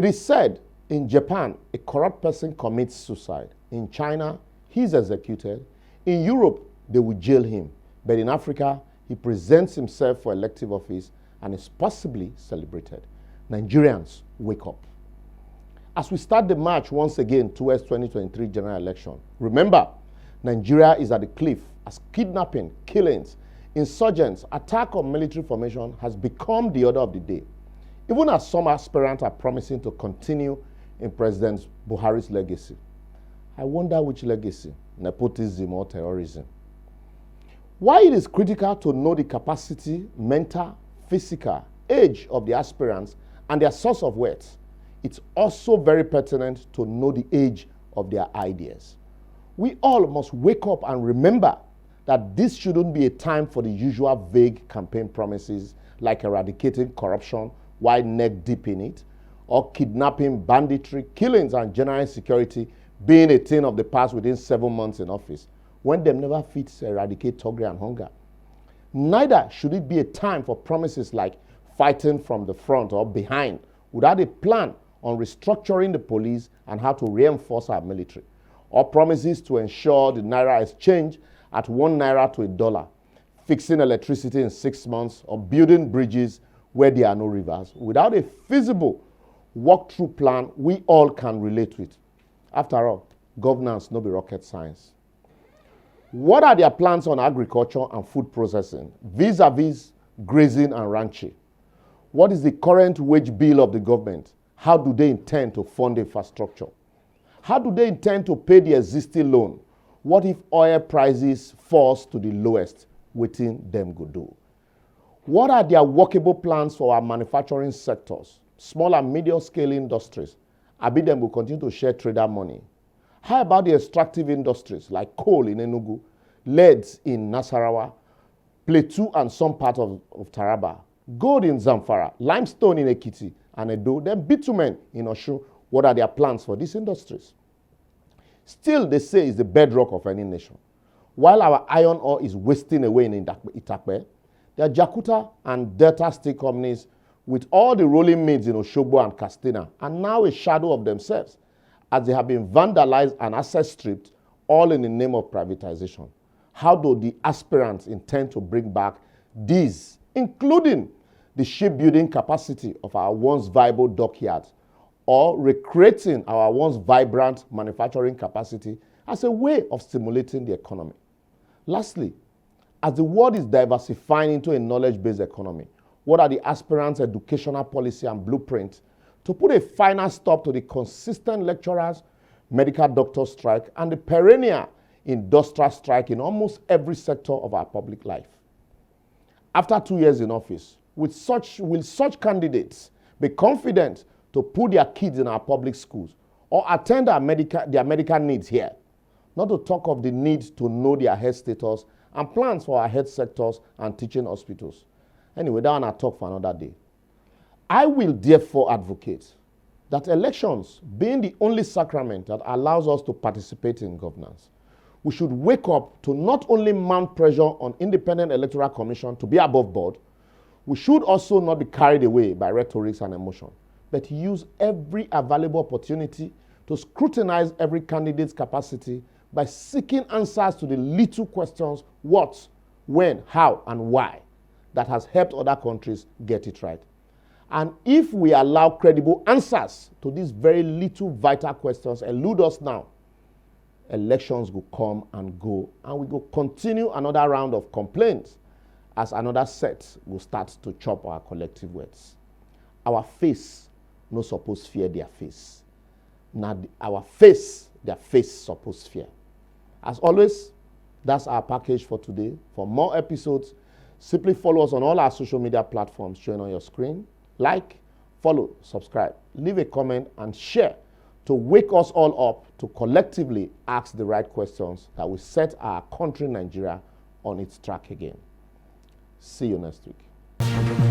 It is said in Japan, a corrupt person commits suicide. In China, he's executed. In Europe, they will jail him. But in Africa, he presents himself for elective office and is possibly celebrated. Nigerians, wake up. As we start the march once again towards 2023 general election, remember, Nigeria is at the cliff as kidnapping, killings, insurgents, attack on military formation has become the order of the day. Even as some aspirants are promising to continue in President Buhari's legacy. I wonder which legacy, nepotism or terrorism. Why it is critical to know the capacity, mental, physical, age of the aspirants and their source of wealth, it's also very pertinent to know the age of their ideas. We all must wake up and remember that this shouldn't be a time for the usual vague campaign promises like eradicating corruption while neck deep in it, or kidnapping, banditry, killings, and general insecurity being a thing of the past within 7 months in office, when them never fit to eradicate thuggery and hunger. Neither should it be a time for promises like fighting from the front or behind without a plan on restructuring the police and how to reinforce our military, or promises to ensure the naira exchange at 1 naira to $1, fixing electricity in 6 months, or building bridges where there are no rivers, without a feasible walk-through plan we all can relate with. After all, governance no be rocket science. What are their plans on agriculture and food processing, vis-a-vis grazing and ranching? What is the current wage bill of the government? How do they intend to fund infrastructure? How do they intend to pay the existing loan? What if oil prices falls to the lowest? Wetin them go do? What are their workable plans for our manufacturing sectors, small and medium scale industries? Abi them will continue to share trader money. How about the extractive industries like coal in Enugu, leads in Nasarawa, Plateau and some part of Taraba, gold in Zamfara, limestone in Ekiti and Edo, then bitumen in Osun? What are their plans for these industries? Still, they say it's the bedrock of any nation. While our iron ore is wasting away in Itakpe, their Jakuta and Delta Steel companies with all the rolling mills in Osogbo and Castina are now a shadow of themselves as they have been vandalized and assets stripped, all in the name of privatization. How do the aspirants intend to bring back these, including the shipbuilding capacity of our once viable dockyards, or recreating our once vibrant manufacturing capacity as a way of stimulating the economy? Lastly, as the world is diversifying into a knowledge-based economy, what are the aspirants' educational policy and blueprint to put a final stop to the consistent lecturers, medical doctor strike, and the perennial industrial strike in almost every sector of our public life? After 2 years in office, will such candidates be confident to put their kids in our public schools or attend their medical needs here? Not to talk of the need to know their health status and plans for our health sectors and teaching hospitals. Anyway, that one I talk for another day. I will therefore advocate that elections, being the only sacrament that allows us to participate in governance, we should wake up to not only mount pressure on Independent Electoral Commission to be above board, we should also not be carried away by rhetorics and emotion, but use every available opportunity to scrutinize every candidate's capacity by seeking answers to the little questions, what, when, how, and why, that has helped other countries get it right. And if we allow credible answers to these very little vital questions elude us now, elections will come and go, and we will continue another round of complaints as another set will start to chop our collective words. Our face no suppose fear their face. Now our face, their face suppose fear. As always, that's our package for today. For more episodes, simply follow us on all our social media platforms showing on your screen. Like, follow, subscribe, leave a comment, and share to wake us all up to collectively ask the right questions that will set our country, Nigeria, on its track again. See you next week.